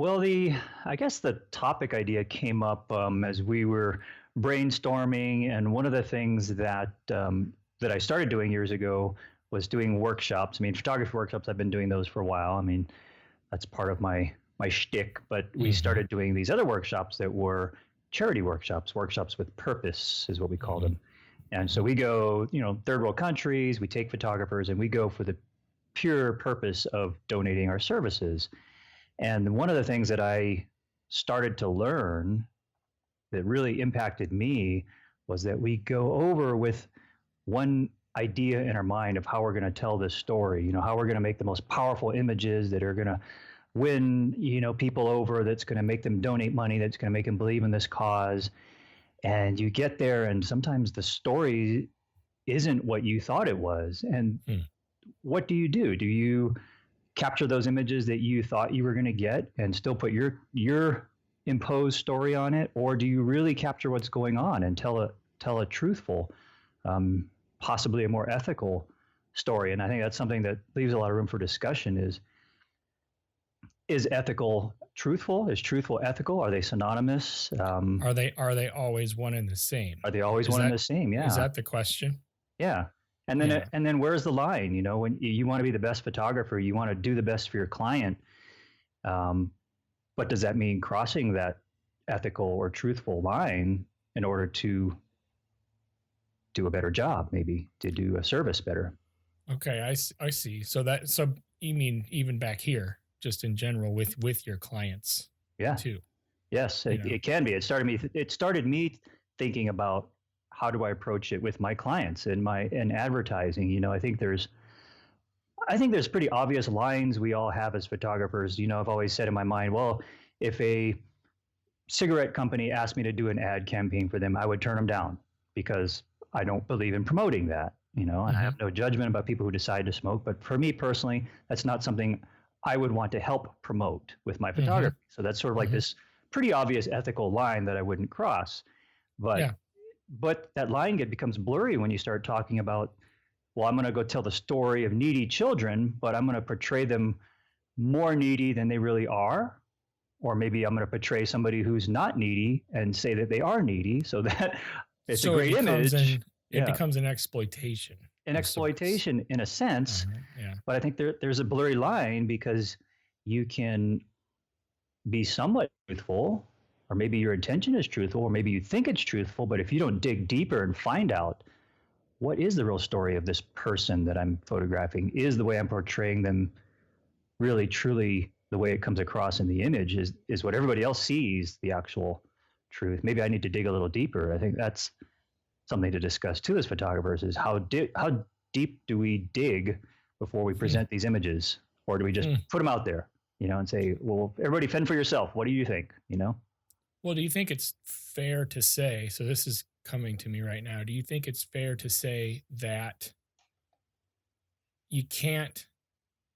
Well, I guess the topic idea came up as we were brainstorming, and one of the things that I started doing years ago was doing workshops. I mean, photography workshops. I've been doing those for a while. I mean, that's part of my shtick. But we Hmm. started doing these other workshops that were charity workshops, workshops with purpose is what we called Hmm. them. And so we go, third world countries. We take photographers, and we go for the pure purpose of donating our services. And one of the things that I started to learn that really impacted me was that we go over with one idea in our mind of how we're going to tell this story, how we're going to make the most powerful images that are going to win, people over, that's going to make them donate money, that's going to make them believe in this cause. And you get there, and sometimes the story isn't what you thought it was. And Hmm. what do? Do you capture those images that you thought you were going to get and still put your imposed story on it, or do you really capture what's going on and tell a truthful, um, possibly a more ethical story? And I think that's something that leaves a lot of room for discussion. Is ethical truthful? Is truthful ethical? Are they synonymous? Are they always one and the same? Are they always Is one and that the same? is Yeah, that the question? yeah. Yeah. And then where's the line? When you want to be the best photographer, you want to do the best for your client. Um, but does that mean crossing that ethical or truthful line in order to do a better job, maybe to do a service better? Okay, I see. So you mean even back here, just in general with your clients Yeah. too, Yes, you know. it can be. It started me thinking about how do I approach it with my clients and my in advertising. I think there's pretty obvious lines we all have as photographers. I've always said in my mind, well, if a cigarette company asked me to do an ad campaign for them, I would turn them down because I don't believe in promoting that, and I Hmm. have no judgment about people who decide to smoke. But for me personally, that's not something I would want to help promote with my Hmm. photography. So that's sort of like Hmm. this pretty obvious ethical line that I wouldn't cross. But Yeah. that line becomes blurry when you start talking about, well, I'm going to go tell the story of needy children, but I'm going to portray them more needy than they really are. Or maybe I'm going to portray somebody who's not needy and say that they are needy, so that it's a So great image. it Yeah, becomes an exploitation an of sorts. exploitation in a sense, Yeah. but I think there's a blurry line because you can be somewhat truthful, or maybe your intention is truthful, or maybe you think it's truthful, but if you don't dig deeper and find out what is the real story of this person that I'm photographing, is the way I'm portraying them really truly the way it comes across in the image, is what everybody else sees the actual truth? Maybe I need to dig a little deeper. I think that's something to discuss too as photographers, is how deep do we dig before we Hmm. present these images, or do we just Hmm. put them out there, and say, well, everybody fend for yourself, what do you think? Well, do you think it's fair to say, so this is coming to me right now, do you think it's fair to say that you can't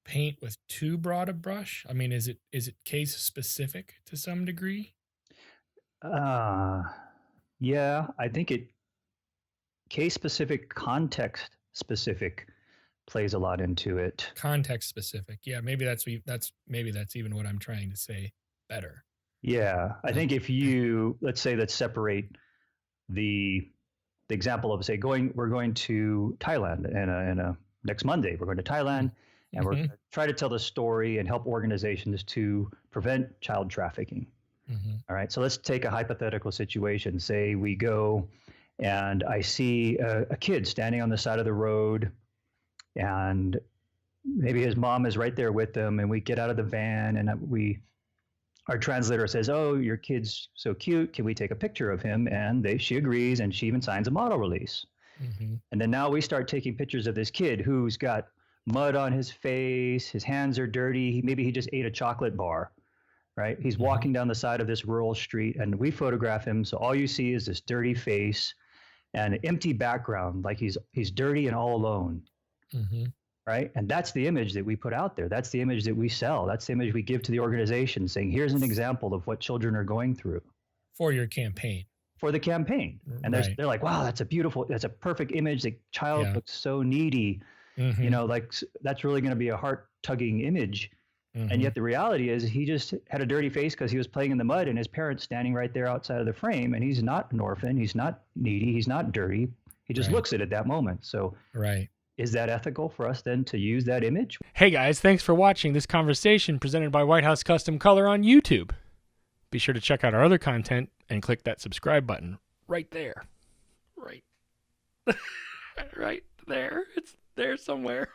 paint with too broad a brush? I mean, is it case specific to some degree? uh yeah, I think it case specific, context specific plays a lot into it. Context specific. Yeah, maybe that's even what I'm trying to say better. Yeah, I Like, think if let's separate the example of, say, we're going to Thailand, and next Monday we're going to Thailand, and we're mm-hmm, going to try to tell the story and help organizations to prevent child trafficking. mm-hmm, All right, so let's take a hypothetical situation. Say we go, and I see a kid standing on the side of the road, and maybe his mom is right there with them, and we get out of the van, and our translator says, "Oh, your kid's so cute. Can we take a picture of him?" And she agrees, and she even signs a model release. mm-hmm, And then now we start taking pictures of this kid who's got mud on his face, his hands are dirty, maybe he just ate a chocolate bar, right? He's mm-hmm, walking down the side of this rural street, and we photograph him. So all you see is this dirty face and an empty background, like he's dirty and all alone, mm-hmm. right? And that's the image that we put out there. That's the image that we sell. That's the image we give to the organization, saying, here's an example of what children are going through For your campaign. for the campaign. And Right. they're like, wow, that's a perfect image. The child Yeah. looks so needy. Mm-hmm. Like that's really going to be a heart tugging image. And yet the reality is he just had a dirty face because he was playing in the mud and his parents standing right there outside of the frame. And he's not an orphan. He's not needy. He's not dirty. He just looks at it at that moment. So is that ethical for us then to use that image? Hey guys, thanks for watching this conversation presented by White House Custom Color on YouTube. Be sure to check out our other content and click that subscribe button right there. Right. Right there. It's there somewhere.